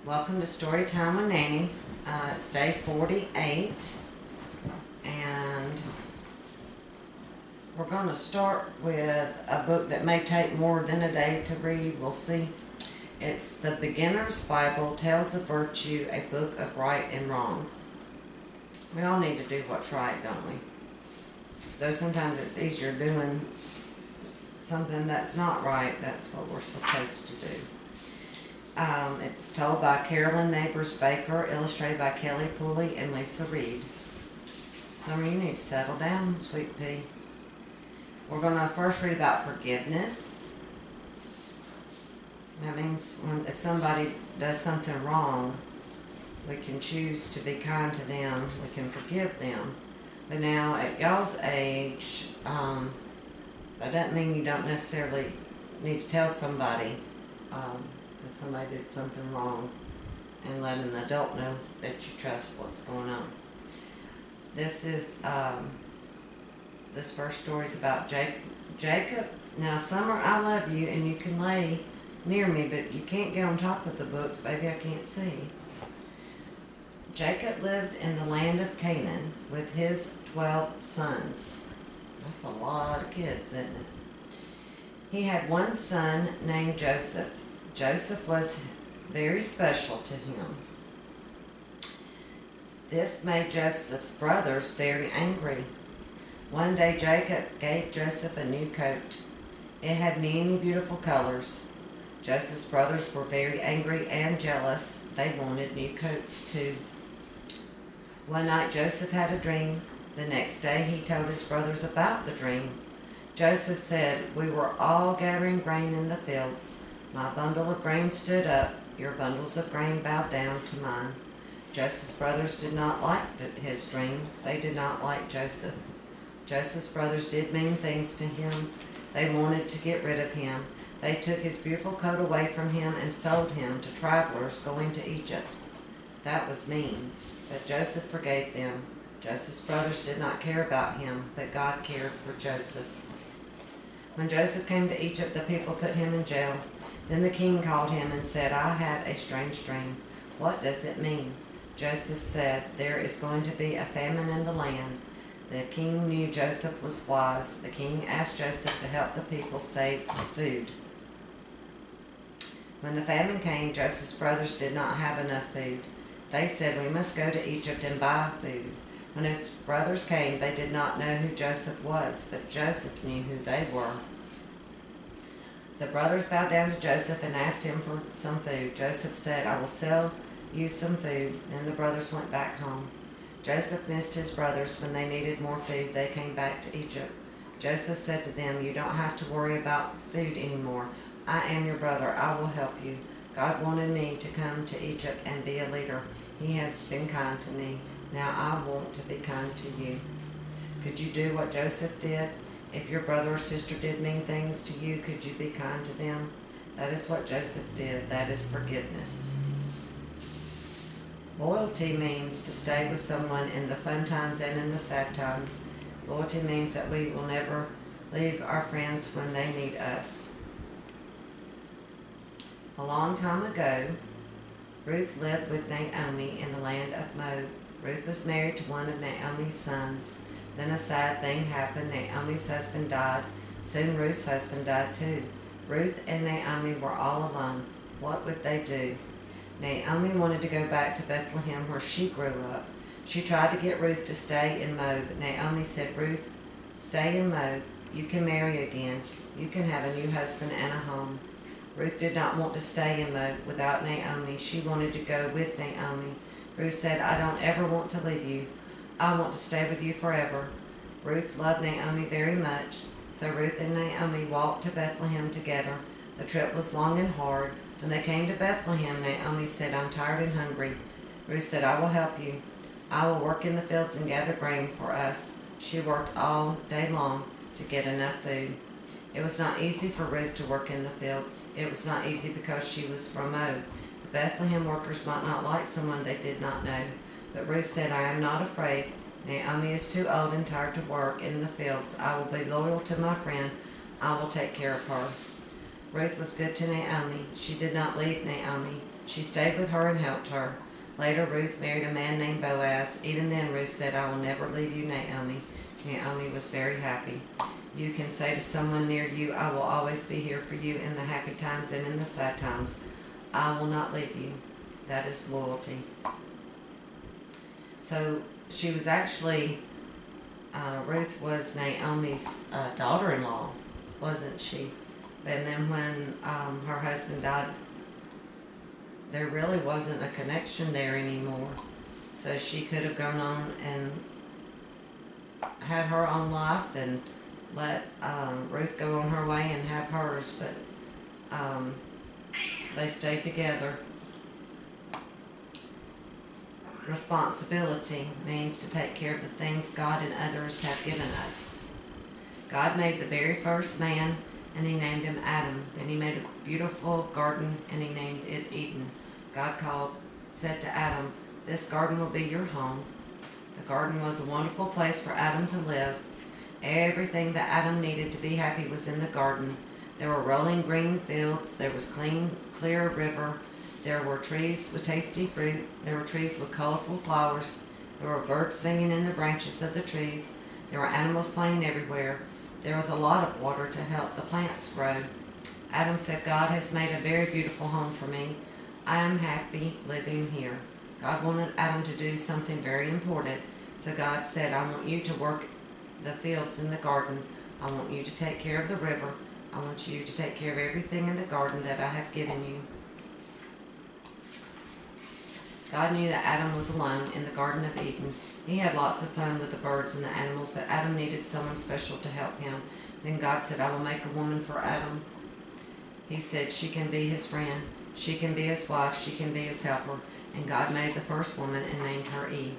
Welcome to Storytime with Nanny. It's day 48, and we're going to start with a book that may take more than a day to read. We'll see. It's The Beginner's Bible, Tales of Virtue, a book of right and wrong. We all need to do what's right, don't we? Though sometimes it's easier doing something that's not right. That's what we're supposed to do. It's told by Carolyn Neighbors Baker, illustrated by Kelly Pooley and Lisa Reed. Summer, you need to settle down, sweet pea. We're going to first read about forgiveness. That means if somebody does something wrong, we can choose to be kind to them. We can forgive them. But now, at y'all's age, that doesn't mean you don't necessarily need to tell somebody if somebody did something wrong, and let an adult know that you trust what's going on. This first story is about Jacob. Now, Summer, I love you, and you can lay near me, but you can't get on top of the books, baby. I can't see. Jacob lived in the land of Canaan with his 12 sons. That's a lot of kids, isn't it? He had one son named Joseph. Joseph was very special to him. This made Joseph's brothers very angry. One day Jacob gave Joseph a new coat. It had many beautiful colors. Joseph's brothers were very angry and jealous. They wanted new coats too. One night Joseph had a dream. The next day he told his brothers about the dream. Joseph said, "We were all gathering grain in the fields. My bundle of grain stood up. Your bundles of grain bowed down to mine." Joseph's brothers did not like his dream. They did not like Joseph. Joseph's brothers did mean things to him. They wanted to get rid of him. They took his beautiful coat away from him and sold him to travelers going to Egypt. That was mean, but Joseph forgave them. Joseph's brothers did not care about him, but God cared for Joseph. When Joseph came to Egypt, the people put him in jail. Then the king called him and said, "I had a strange dream. What does it mean?" Joseph said, "There is going to be a famine in the land." The king knew Joseph was wise. The king asked Joseph to help the people save food. When the famine came, Joseph's brothers did not have enough food. They said, "We must go to Egypt and buy food." When his brothers came, they did not know who Joseph was, but Joseph knew who they were. The brothers bowed down to Joseph and asked him for some food. Joseph said, "I will sell you some food." Then the brothers went back home. Joseph missed his brothers. When they needed more food, they came back to Egypt. Joseph said to them, "You don't have to worry about food anymore. I am your brother. I will help you. God wanted me to come to Egypt and be a leader. He has been kind to me. Now I want to be kind to you." Could you do what Joseph did? If your brother or sister did mean things to you, could you be kind to them? That is what Joseph did. That is forgiveness. Loyalty means to stay with someone in the fun times and in the sad times. Loyalty means that we will never leave our friends when they need us. A long time ago, Ruth lived with Naomi in the land of Moab. Ruth was married to one of Naomi's sons. Then a sad thing happened. Naomi's husband died. Soon Ruth's husband died too. Ruth and Naomi were all alone. What would they do? Naomi wanted to go back to Bethlehem where she grew up. She tried to get Ruth to stay in Moab. Naomi said, "Ruth, stay in Moab. You can marry again. You can have a new husband and a home." Ruth did not want to stay in Moab without Naomi. She wanted to go with Naomi. Ruth said, "I don't ever want to leave you. I want to stay with you forever." Ruth loved Naomi very much, so Ruth and Naomi walked to Bethlehem together. The trip was long and hard. When they came to Bethlehem, Naomi said, "I'm tired and hungry." Ruth said, "I will help you. I will work in the fields and gather grain for us." She worked all day long to get enough food. It was not easy for Ruth to work in the fields. It was not easy because she was from Moab. The Bethlehem workers might not like someone they did not know. But Ruth said, "I am not afraid. Naomi is too old and tired to work in the fields. I will be loyal to my friend. I will take care of her." Ruth was good to Naomi. She did not leave Naomi. She stayed with her and helped her. Later, Ruth married a man named Boaz. Even then, Ruth said, I will never leave you, Naomi. Naomi was very happy. You can say to someone near you, I will always be here for you in the happy times and in the sad times. I will not leave you. That is loyalty. So she was actually, Ruth was Naomi's daughter-in-law, wasn't she? And then when her husband died, there really wasn't a connection there anymore. So she could have gone on and had her own life and let Ruth go on her way and have hers, but they stayed together. Responsibility means to take care of the things God and others have given us. God made the very first man, and he named him Adam. Then he made a beautiful garden, and he named it Eden. God said to Adam, this garden will be your home. The garden was a wonderful place for Adam to live. Everything that Adam needed to be happy was in the garden. There were rolling green fields. There was clear river. There were trees with tasty fruit. There were trees with colorful flowers. There were birds singing in the branches of the trees. There were animals playing everywhere. There was a lot of water to help the plants grow. Adam said, God has made a very beautiful home for me. I am happy living here. God wanted Adam to do something very important. So God said, I want you to work the fields in the garden. I want you to take care of the river. I want you to take care of everything in the garden that I have given you. God knew that Adam was alone in the Garden of Eden. He had lots of fun with the birds and the animals, but Adam needed someone special to help him. Then God said, I will make a woman for Adam. He said, she can be his friend. She can be his wife. She can be his helper. And God made the first woman and named her Eve.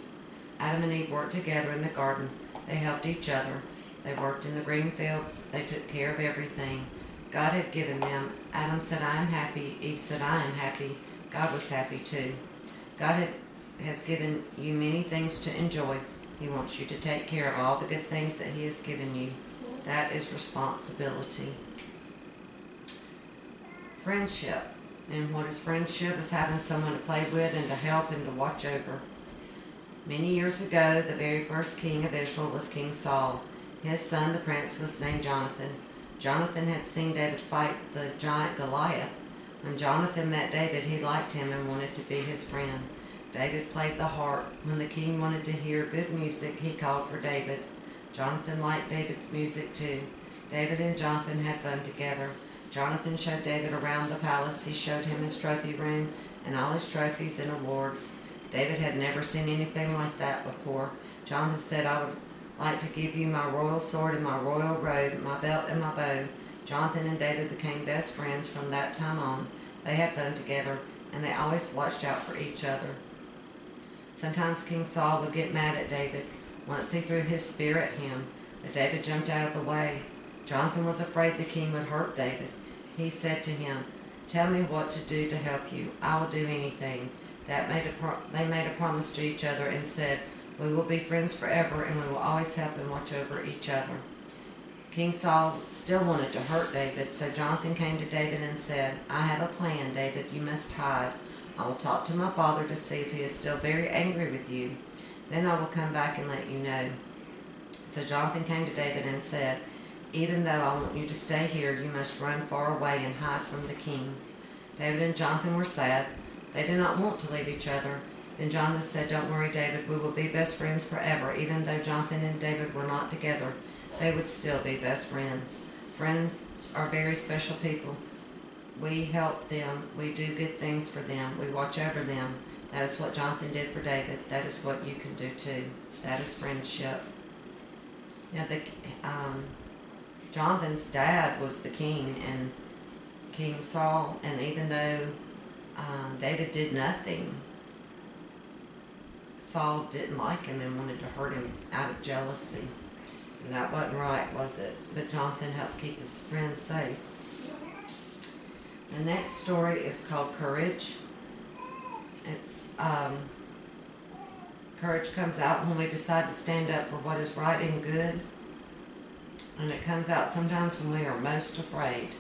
Adam and Eve worked together in the garden. They helped each other. They worked in the green fields. They took care of everything God had given them. Adam said, I am happy. Eve said, I am happy. God was happy too. God has given you many things to enjoy. He wants you to take care of all the good things that he has given you. That is responsibility. Friendship. And what is friendship? Is having someone to play with and to help and to watch over. Many years ago, the very first king of Israel was King Saul. His son, the prince, was named Jonathan. Jonathan had seen David fight the giant Goliath. When Jonathan met David, he liked him and wanted to be his friend. David played the harp. When the king wanted to hear good music, he called for David. Jonathan liked David's music too. David and Jonathan had fun together. Jonathan showed David around the palace. He showed him his trophy room and all his trophies and awards. David had never seen anything like that before. Jonathan said, I would like to give you my royal sword and my royal robe, my belt and my bow. Jonathan and David became best friends from that time on. They had fun together, and they always watched out for each other. Sometimes King Saul would get mad at David. Once he threw his spear at him, but David jumped out of the way. Jonathan was afraid the king would hurt David. He said to him, tell me what to do to help you. I will do anything. They made a promise to each other and said, we will be friends forever, and we will always help and watch over each other. King Saul still wanted to hurt David, so Jonathan came to David and said, I have a plan, David. You must hide. I will talk to my father to see if he is still very angry with you. Then I will come back and let you know. So Jonathan came to David and said, even though I want you to stay here, you must run far away and hide from the king. David and Jonathan were sad. They did not want to leave each other. Then Jonathan said, don't worry, David. We will be best friends forever. Even though Jonathan and David were not together, they would still be best friends. Friends are very special people. We help them. We do good things for them. We watch over them. That is what Jonathan did for David. That is what you can do too. That is friendship. Now, Jonathan's dad was the king, and King Saul, and even though David did nothing, Saul didn't like him and wanted to hurt him out of jealousy. And that wasn't right, was it? But Jonathan helped keep his friends safe. The next story is called Courage. It's courage comes out when we decide to stand up for what is right and good. And it comes out sometimes when we are most afraid.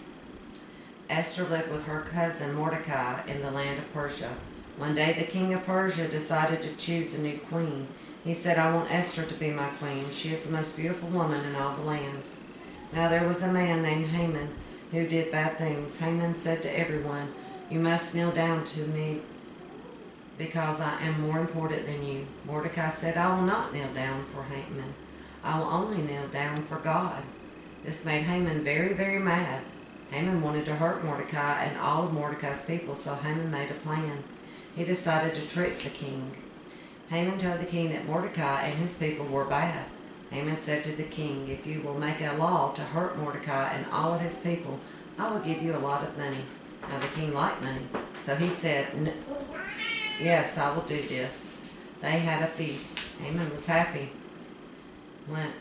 Esther lived with her cousin Mordecai in the land of Persia. One day the king of Persia decided to choose a new queen. He said, "I want Esther to be my queen. She is the most beautiful woman in all the land." Now there was a man named Haman who did bad things. Haman said to everyone, "You must kneel down to me because I am more important than you." Mordecai said, "I will not kneel down for Haman. I will only kneel down for God." This made Haman very, very mad. Haman wanted to hurt Mordecai and all of Mordecai's people, so Haman made a plan. He decided to trick the king. Haman told the king that Mordecai and his people were bad. Haman said to the king, "If you will make a law to hurt Mordecai and all of his people, I will give you a lot of money." Now the king liked money, so he said, "Yes, I will do this." They had a feast. Haman was happy.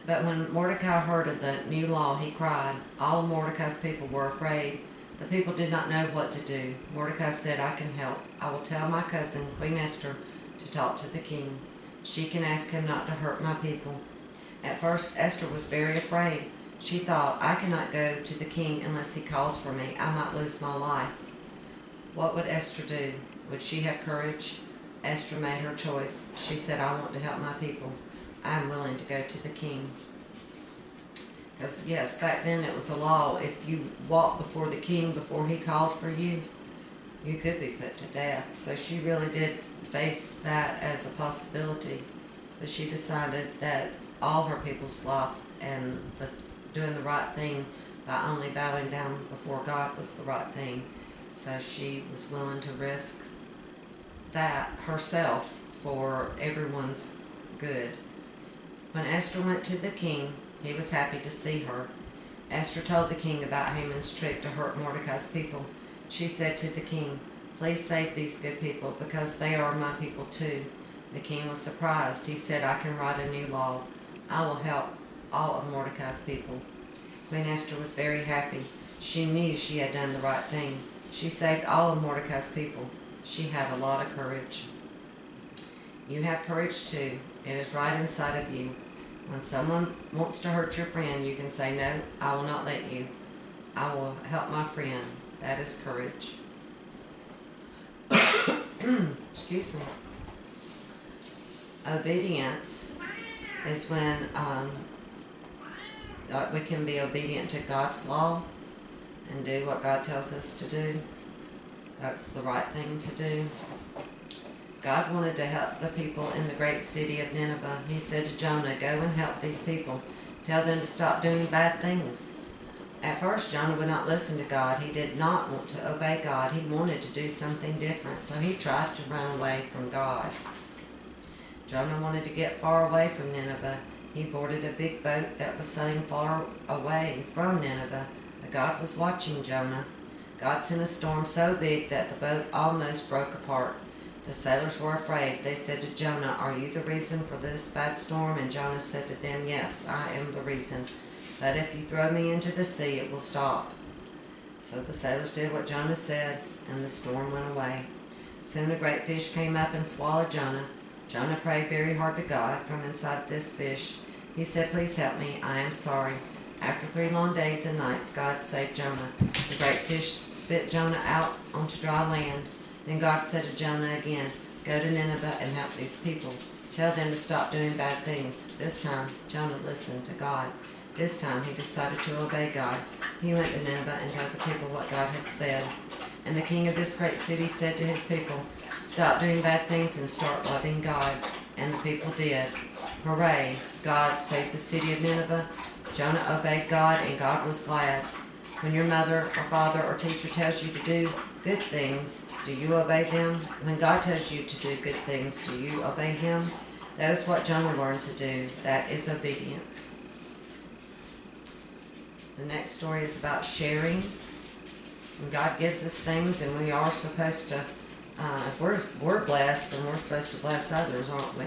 But when Mordecai heard of the new law, he cried. All of Mordecai's people were afraid. The people did not know what to do. Mordecai said, "I can help. I will tell my cousin, Queen Esther, to talk to the king. She can ask him not to hurt my people." At first, Esther was very afraid. She thought, "I cannot go to the king unless he calls for me. I might lose my life." What would Esther do? Would she have courage? Esther made her choice. She said, "I want to help my people. I am willing to go to the king." Because, yes, back then it was a law. If you walked before the king before he called for you, you could be put to death. So she really did face that as a possibility. But she decided that all her people's life and doing the right thing by only bowing down before God was the right thing. So she was willing to risk that herself for everyone's good. When Esther went to the king, he was happy to see her. Esther told the king about Haman's trick to hurt Mordecai's people. She said to the king, "Please save these good people, because they are my people too." The king was surprised. He said, "I can write a new law. I will help all of Mordecai's people." Queen Esther was very happy. She knew she had done the right thing. She saved all of Mordecai's people. She had a lot of courage. You have courage too. It is right inside of you. When someone wants to hurt your friend, you can say, "No, I will not let you. I will help my friend." That is courage. Excuse me. Obedience is when we can be obedient to God's law and do what God tells us to do. That's the right thing to do. God wanted to help the people in the great city of Nineveh. He said to Jonah, "Go and help these people. Tell them to stop doing bad things." At first, Jonah would not listen to God. He did not want to obey God. He wanted to do something different, so he tried to run away from God. Jonah wanted to get far away from Nineveh. He boarded a big boat that was sailing far away from Nineveh, but God was watching Jonah. God sent a storm so big that the boat almost broke apart. The sailors were afraid. They said to Jonah, "Are you the reason for this bad storm?" And Jonah said to them, "Yes, I am the reason. But if you throw me into the sea, it will stop." So the sailors did what Jonah said, and the storm went away. Soon a great fish came up and swallowed Jonah. Jonah prayed very hard to God from inside this fish. He said, "Please help me. I am sorry." After 3 long days and nights, God saved Jonah. The great fish spit Jonah out onto dry land. Then God said to Jonah again, "Go to Nineveh and help these people. Tell them to stop doing bad things." This time, Jonah listened to God. This time, he decided to obey God. He went to Nineveh and told the people what God had said. And the king of this great city said to his people, "Stop doing bad things and start loving God." And the people did. Hooray! God saved the city of Nineveh. Jonah obeyed God, and God was glad. When your mother or father or teacher tells you to do good things, do you obey them? When God tells you to do good things, do you obey Him? That is what Jonah learned to do. That is obedience. The next story is about sharing. When God gives us things, and we are supposed to, if we're blessed, then we're supposed to bless others, aren't we?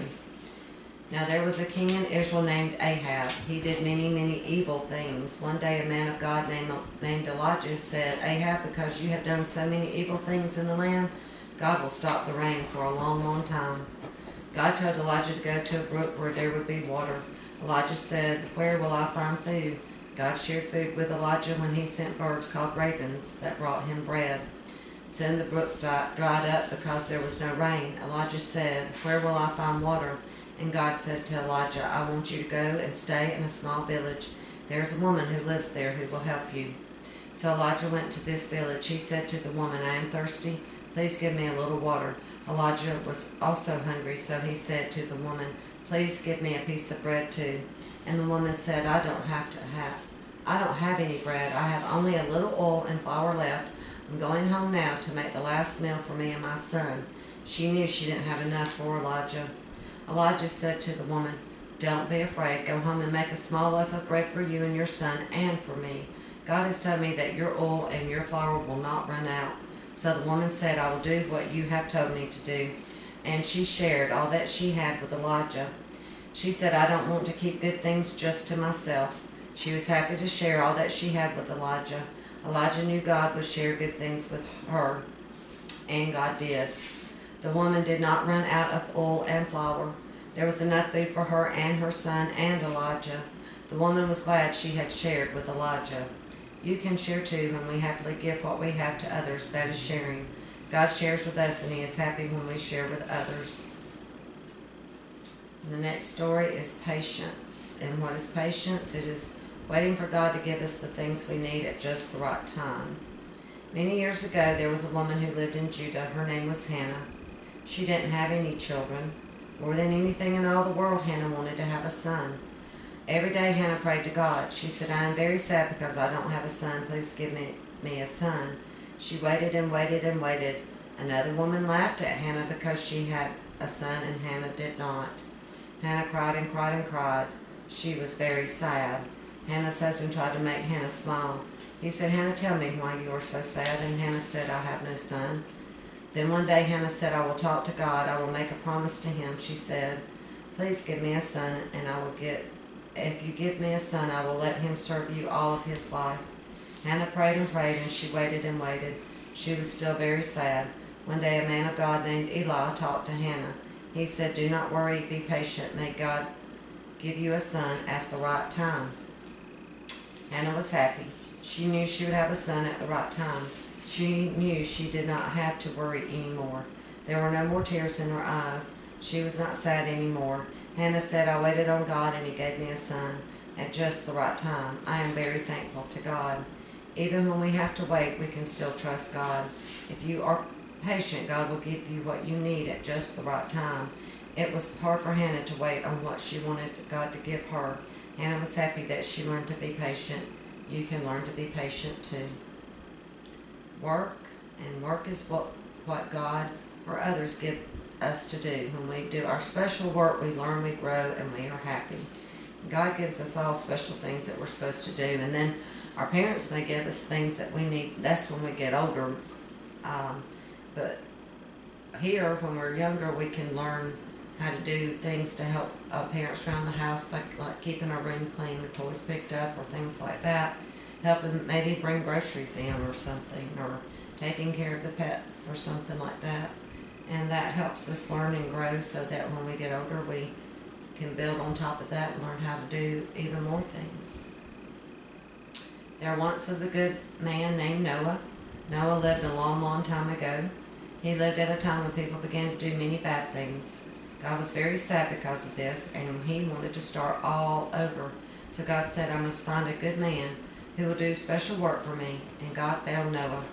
Now there was a king in Israel named Ahab. He did many, many evil things. One day a man of God named Elijah said, "Ahab, because you have done so many evil things in the land, God will stop the rain for a long, long time." God told Elijah to go to a brook where there would be water. Elijah said, "Where will I find food?" God shared food with Elijah when he sent birds called ravens that brought him bread. Soon the brook dried up because there was no rain. Elijah said, "Where will I find water?" And God said to Elijah, "I want you to go and stay in a small village. There is a woman who lives there who will help you." So Elijah went to this village. He said to the woman, "I am thirsty. Please give me a little water." Elijah was also hungry, so he said to the woman, "Please give me a piece of bread too." And the woman said, I don't have any bread. I have only a little oil and flour left. I'm going home now to make the last meal for me and my son." She knew she didn't have enough for Elijah. Elijah said to the woman, "Don't be afraid. Go home and make a small loaf of bread for you and your son and for me. God has told me that your oil and your flour will not run out." So the woman said, "I will do what you have told me to do." And she shared all that she had with Elijah. She said, "I don't want to keep good things just to myself." She was happy to share all that she had with Elijah. Elijah knew God would share good things with her, and God did. The woman did not run out of oil and flour. There was enough food for her and her son and Elijah. The woman was glad she had shared with Elijah. You can share too when we happily give what we have to others. That is sharing. God shares with us, and He is happy when we share with others. And the next story is patience. And what is patience? It is waiting for God to give us the things we need at just the right time. Many years ago, there was a woman who lived in Judah. Her name was Hannah. She didn't have any children. More than anything in all the world, Hannah wanted to have a son. Every day, Hannah prayed to God. She said, "I am very sad because I don't have a son. Please give me a son." She waited and waited and waited. Another woman laughed at Hannah because she had a son and Hannah did not. Hannah cried and cried and cried. She was very sad. Hannah's husband tried to make Hannah smile. He said, "Hannah, tell me why you are so sad." And Hannah said, "I have no son." Then one day Hannah said, "I will talk to God. I will make a promise to Him." She said, "Please give me a son, and if you give me a son, I will let him serve you all of his life." Hannah prayed and prayed, and she waited and waited. She was still very sad. One day a man of God named Eli talked to Hannah. He said, "Do not worry, be patient. May God give you a son at the right time." Hannah was happy. She knew she would have a son at the right time. She knew she did not have to worry anymore. There were no more tears in her eyes. She was not sad anymore. Hannah said, "I waited on God and He gave me a son at just the right time. I am very thankful to God." Even when we have to wait, we can still trust God. If you are patient, God will give you what you need at just the right time. It was hard for Hannah to wait on what she wanted God to give her. Hannah was happy that she learned to be patient. You can learn to be patient too. Work is what God or others give us to do. When we do our special work, we learn, we grow, and we are happy. God gives us all special things that we're supposed to do, and then our parents may give us things that we need. That's when we get older. But here, when we're younger, we can learn how to do things to help parents around the house, like keeping our room clean or toys picked up or things like that. Helping maybe bring groceries in or something, or taking care of the pets or something like that. And that helps us learn and grow so that when we get older, we can build on top of that and learn how to do even more things. There once was a good man named Noah. Noah lived a long, long time ago. He lived at a time when people began to do many bad things. God was very sad because of this, and He wanted to start all over. So God said, "I must find a good man who will do special work for me." And God found Noah.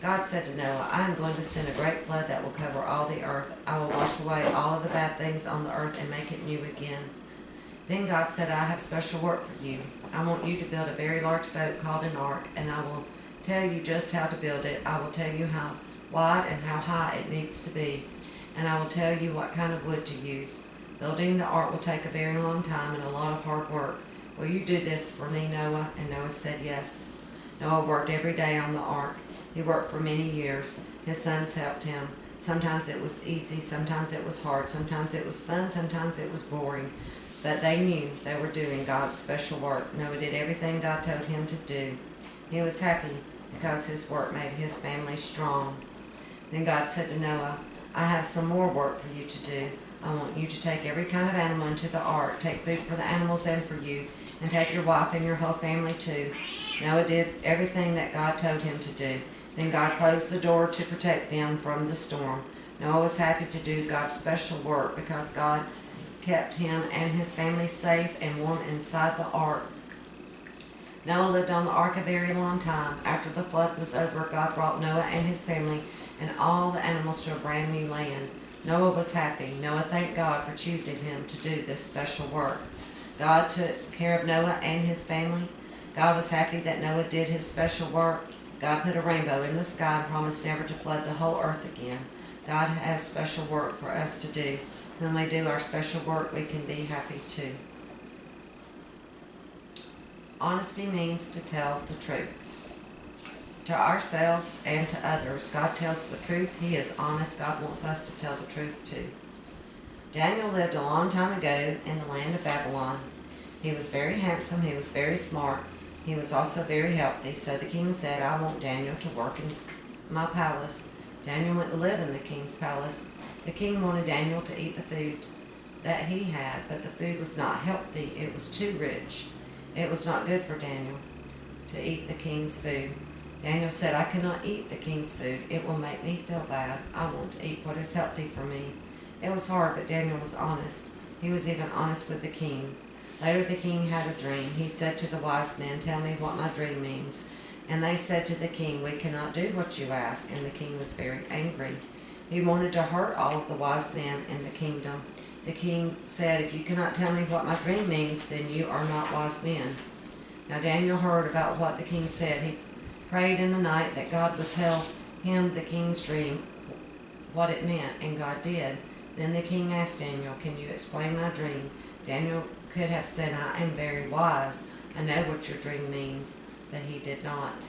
God said to Noah, "I am going to send a great flood that will cover all the earth. I will wash away all of the bad things on the earth and make it new again." Then God said, "I have special work for you. I want you to build a very large boat called an ark, and I will tell you just how to build it. I will tell you how wide and how high it needs to be, and I will tell you what kind of wood to use. Building the ark will take a very long time and a lot of hard work. Will you do this for me, Noah?" And Noah said yes. Noah worked every day on the ark. He worked for many years. His sons helped him. Sometimes it was easy, sometimes it was hard, sometimes it was fun, sometimes it was boring. But they knew they were doing God's special work. Noah did everything God told him to do. He was happy because his work made his family strong. Then God said to Noah, "I have some more work for you to do. I want you to take every kind of animal into the ark. Take food for the animals and for you. and take your wife and your whole family too." Noah did everything that God told him to do. Then God closed the door to protect them from the storm. Noah was happy to do God's special work because God kept him and his family safe and warm inside the ark. Noah lived on the ark a very long time. After the flood was over, God brought Noah and his family and all the animals to a brand new land. Noah was happy. Noah thanked God for choosing him to do this special work. God took care of Noah and his family. God was happy that Noah did his special work. God put a rainbow in the sky and promised never to flood the whole earth again. God has special work for us to do. When we do our special work, we can be happy too. Honesty means to tell the truth. To ourselves and to others, God tells the truth. He is honest. God wants us to tell the truth too. Daniel lived a long time ago in the land of Babylon. He was very handsome. He was very smart. He was also very healthy. So the king said, "I want Daniel to work in my palace." Daniel went to live in the king's palace. The king wanted Daniel to eat the food that he had, but the food was not healthy. It was too rich. It was not good for Daniel to eat the king's food. Daniel said, "I cannot eat the king's food. It will make me feel bad. I want to eat what is healthy for me." It was hard, but Daniel was honest. He was even honest with the king. Later the king had a dream. He said to the wise men, "Tell me what my dream means." And they said to the king, "We cannot do what you ask." And the king was very angry. He wanted to hurt all of the wise men in the kingdom. The king said, "If you cannot tell me what my dream means, then you are not wise men." Now Daniel heard about what the king said. He prayed in the night that God would tell him the king's dream, what it meant, and God did. Then the king asked Daniel, "Can you explain my dream?" Daniel could have said, "I am very wise. I know what your dream means," but he did not.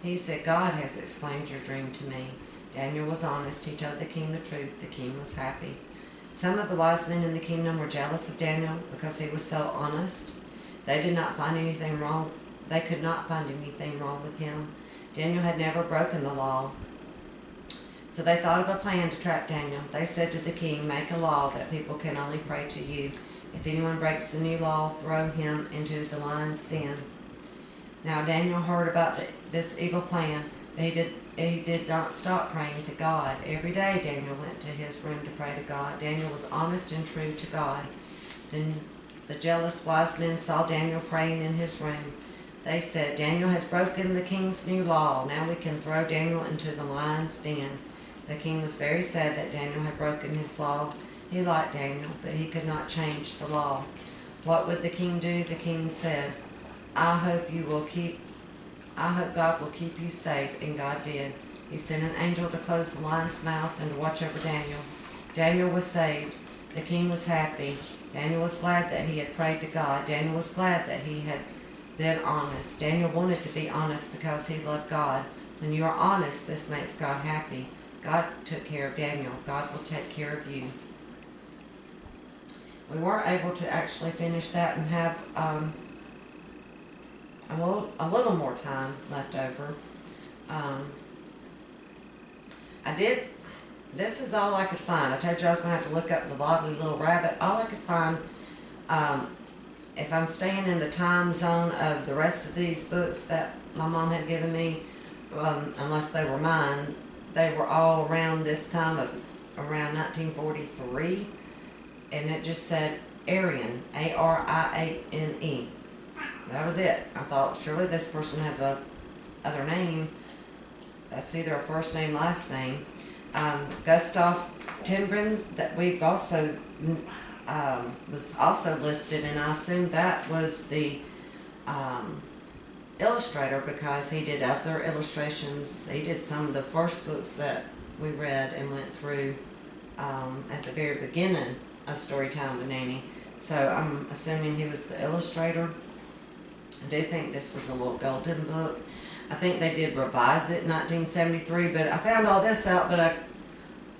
He said, "God has explained your dream to me." Daniel was honest. He told the king the truth. The king was happy. Some of the wise men in the kingdom were jealous of Daniel because he was so honest. They did not find anything wrong. They could not find anything wrong with him. Daniel had never broken the law. So they thought of a plan to trap Daniel. They said to the king, "Make a law that people can only pray to you. If anyone breaks the new law, throw him into the lion's den." Now Daniel heard about this evil plan, but he did not stop praying to God. Every day Daniel went to his room to pray to God. Daniel was honest and true to God. Then the jealous wise men saw Daniel praying in his room. They said, "Daniel has broken the king's new law. Now we can throw Daniel into the lion's den." The king was very sad that Daniel had broken his law. He liked Daniel, but he could not change the law. What would the king do? The king said, I hope God will keep you safe," and God did. He sent an angel to close the lion's mouth and to watch over Daniel. Daniel was saved. The king was happy. Daniel was glad that he had prayed to God. Daniel was glad that he had been honest. Daniel wanted to be honest because he loved God. When you are honest, this makes God happy. God took care of Daniel. God will take care of you. We weren't able to actually finish that and have a little more time left over. This is all I could find. I told you I was going to have to look up The Lively Little Rabbit. All I could find, if I'm staying in the time zone of the rest of these books that my mom had given me, unless they were mine, they were all around this time of around 1943. And it just said Arian, Ariane. That was it. I thought, surely this person has a other name. That's either a first name, last name. Gustav Timbren, that we've also was also listed, and I assume that was the illustrator because he did other illustrations. He did some of the first books that we read and went through at the very beginning of Storytime with Nanny. So I'm assuming he was the illustrator. I do think this was a little golden book. I think they did revise it in 1973, but I found all this out, but I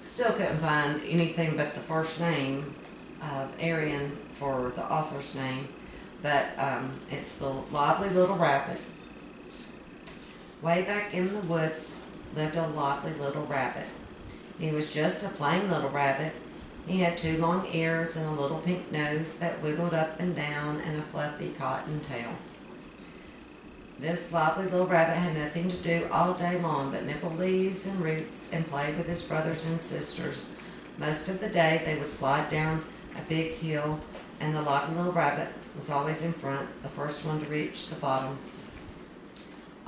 still couldn't find anything but the first name of Arian for the author's name. But it's The Lively Little Rabbit. Way back in the woods lived a lively little rabbit. He was just a plain little rabbit. He had 2 long ears and a little pink nose that wiggled up and down and a fluffy cotton tail. This lively little rabbit had nothing to do all day long but nibble leaves and roots and play with his brothers and sisters. Most of the day they would slide down a big hill, and the lively little rabbit was always in front, the first one to reach the bottom.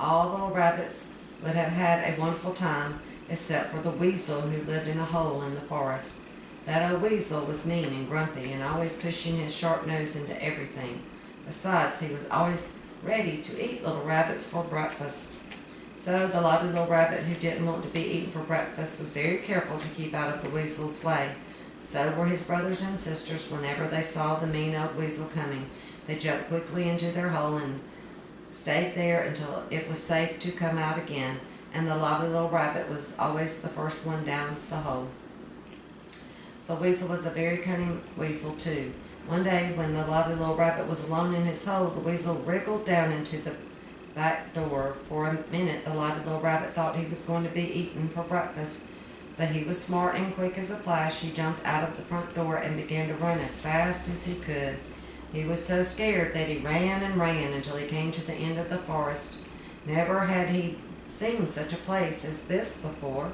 All the little rabbits would have had a wonderful time except for the weasel who lived in a hole in the forest. That old weasel was mean and grumpy and always pushing his sharp nose into everything. Besides, he was always ready to eat little rabbits for breakfast. So the lively little rabbit who didn't want to be eaten for breakfast was very careful to keep out of the weasel's way. So were his brothers and sisters whenever they saw the mean old weasel coming. They jumped quickly into their hole and stayed there until it was safe to come out again, and the lively little rabbit was always the first one down the hole. The weasel was a very cunning weasel too. One day when the lively little rabbit was alone in his hole, the weasel wriggled down into the back door. For a minute the lively little rabbit thought he was going to be eaten for breakfast, but he was smart and quick as a flash. He jumped out of the front door and began to run as fast as he could. He was so scared that he ran and ran until he came to the end of the forest. Never had he seen such a place as this before.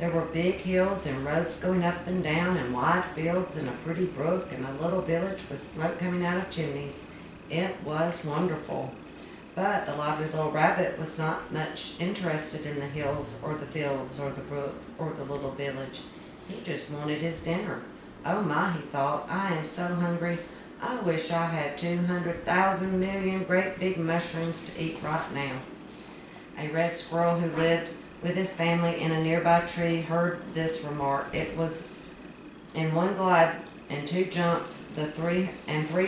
There were big hills and roads going up and down and wide fields and a pretty brook and a little village with smoke coming out of chimneys. It was wonderful. But the lively little rabbit was not much interested in the hills or the fields or the brook or the little village. He just wanted his dinner. Oh my, he thought, I am so hungry. I wish I had 200,000 million great big mushrooms to eat right now. A red squirrel who lived with his family in a nearby tree heard this remark. It was in one glide and 2 jumps, three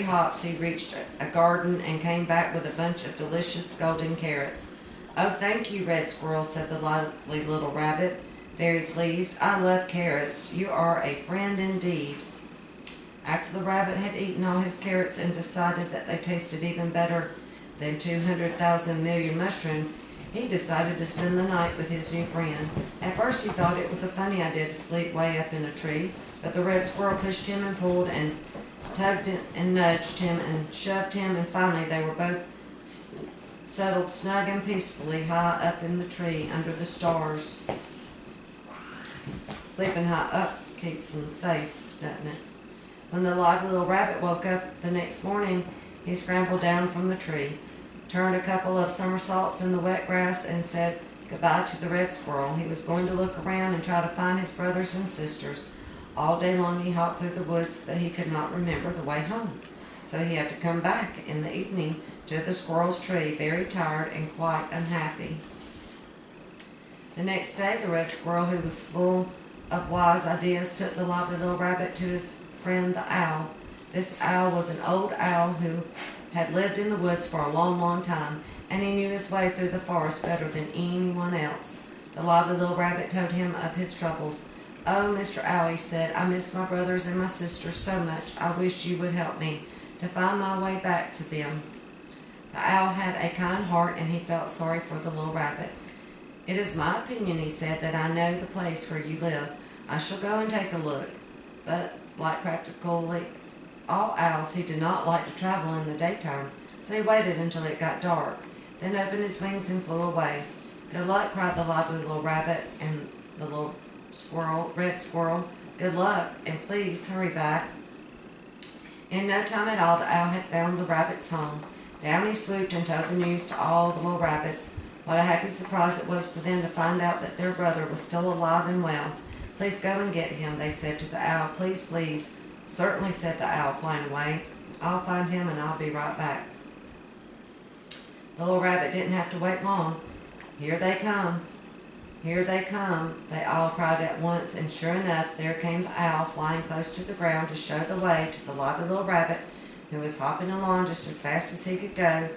hops, he reached a garden and came back with a bunch of delicious golden carrots. Oh, thank you, Red Squirrel, said the lively little rabbit, very pleased. I love carrots. You are a friend indeed. After the rabbit had eaten all his carrots and decided that they tasted even better than 200,000 million mushrooms, he decided to spend the night with his new friend. At first he thought it was a funny idea to sleep way up in a tree, but the red squirrel pushed him and pulled and tugged and nudged him and shoved him, and finally they were both settled snug and peacefully high up in the tree under the stars. Sleeping high up keeps them safe, doesn't it? When the lively little rabbit woke up the next morning, he scrambled down from the tree, turned a couple of somersaults in the wet grass, and said goodbye to the red squirrel. He was going to look around and try to find his brothers and sisters. All day long he hopped through the woods, but he could not remember the way home. So he had to come back in the evening to the squirrel's tree, very tired and quite unhappy. The next day the red squirrel, who was full of wise ideas, took the lively little rabbit to his friend the owl. This owl was an old owl who had lived in the woods for a long, long time, and he knew his way through the forest better than anyone else. The lively little rabbit told him of his troubles. Oh, Mr. Owl, he said, I miss my brothers and my sisters so much. I wish you would help me to find my way back to them. The owl had a kind heart, and he felt sorry for the little rabbit. It is my opinion, he said, that I know the place where you live. I shall go and take a look. But, like practically all owls, he did not like to travel in the daytime, so he waited until it got dark, then opened his wings and flew away. Good luck, cried the lively little rabbit and the little red squirrel. Good luck, and please hurry back. In no time at all, the owl had found the rabbit's home. Down he swooped and told the news to all the little rabbits. What a happy surprise it was for them to find out that their brother was still alive and well. Please go and get him, they said to the owl. Please, please. Certainly, said the owl, flying away. I'll find him and I'll be right back. The little rabbit didn't have to wait long. Here they come. Here they come, they all cried at once, and sure enough, there came the owl flying close to the ground to show the way to the lively little rabbit, who was hopping along just as fast as he could go.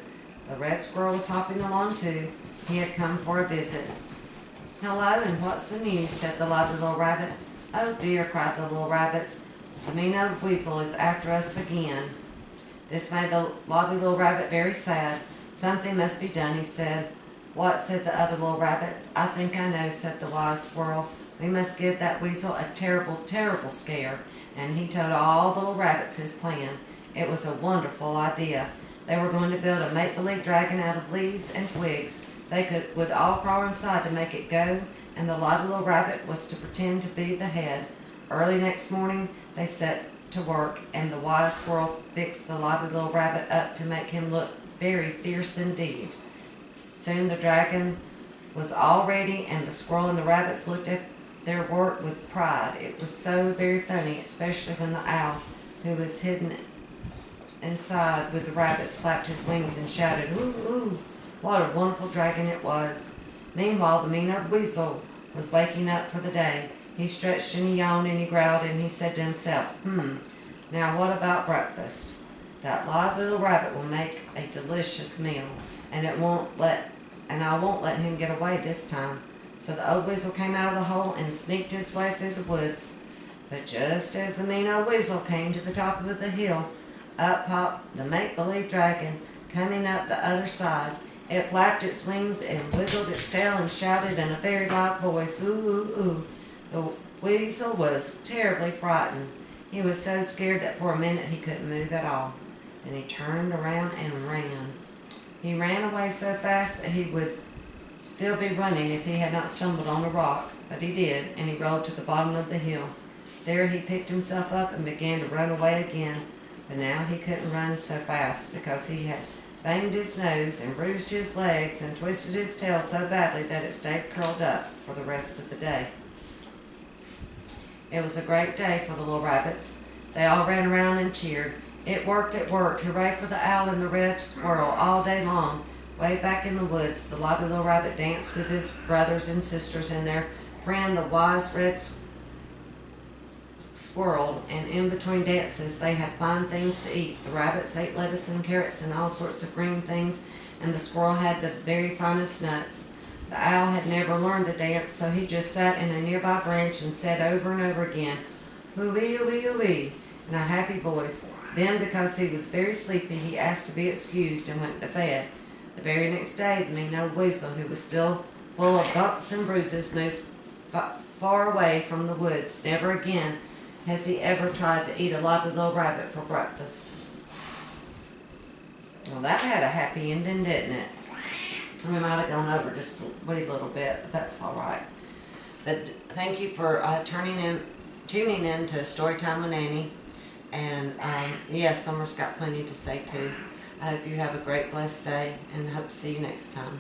The red squirrel was hopping along too. He had come for a visit. Hello, and what's the news? Said the lively little rabbit. Oh dear, cried the little rabbits. The mean old weasel is after us again. This made the lively little rabbit very sad. Something must be done, he said. What? Said the other little rabbits. I think I know, said the wise squirrel. We must give that weasel a terrible, terrible scare." And he told all the little rabbits his plan. It was a wonderful idea. They were going to build a make-believe dragon out of leaves and twigs. They would all crawl inside to make it go, and the little rabbit was to pretend to be the head. Early next morning they set to work, and the wise squirrel fixed the little rabbit up to make him look very fierce indeed. Soon the dragon was all ready, and the squirrel and the rabbits looked at their work with pride. It was so very funny, especially when the owl, who was hidden inside with the rabbits, flapped his wings and shouted, "Ooh, ooh!" What a wonderful dragon it was. Meanwhile, the mean old weasel was waking up for the day. He stretched and he yawned and he growled, and he said to himself, now what about breakfast? That live little rabbit will make a delicious meal, and I won't let him get away this time." So the old weasel came out of the hole and sneaked his way through the woods. But just as the mean old weasel came to the top of the hill, up popped the make-believe dragon, coming up the other side. It flapped its wings and wiggled its tail and shouted in a very loud voice, "Ooh, ooh, ooh." The weasel was terribly frightened. He was so scared that for a minute he couldn't move at all. Then he turned around and ran. He ran away so fast that he would still be running if he had not stumbled on a rock, but he did, and he rolled to the bottom of the hill. There he picked himself up and began to run away again, but now he couldn't run so fast because he had banged his nose and bruised his legs and twisted his tail so badly that it stayed curled up for the rest of the day. It was a great day for the little rabbits. They all ran around and cheered. It worked, hooray for the owl and the red squirrel all day long. Way back in the woods, the little rabbit danced with his brothers and sisters and their friend, the wise red squirrel, and in between dances they had fine things to eat. The rabbits ate lettuce and carrots and all sorts of green things, and the squirrel had the very finest nuts. The owl had never learned to dance, so he just sat in a nearby branch and said over and over again, "Ooh-wee, ooh-wee, ooh-wee," in a happy voice. Then, because he was very sleepy, he asked to be excused and went to bed. The very next day, the mean old weasel, who was still full of bumps and bruises, moved far away from the woods. Never again has he ever tried to eat a little rabbit for breakfast. Well, that had a happy ending, didn't it? We might have gone over just a wee little bit, but that's all right. But thank you for tuning in to Storytime with Nanny. And yes, Summer's got plenty to say too. I hope you have a great, blessed day, and hope to see you next time.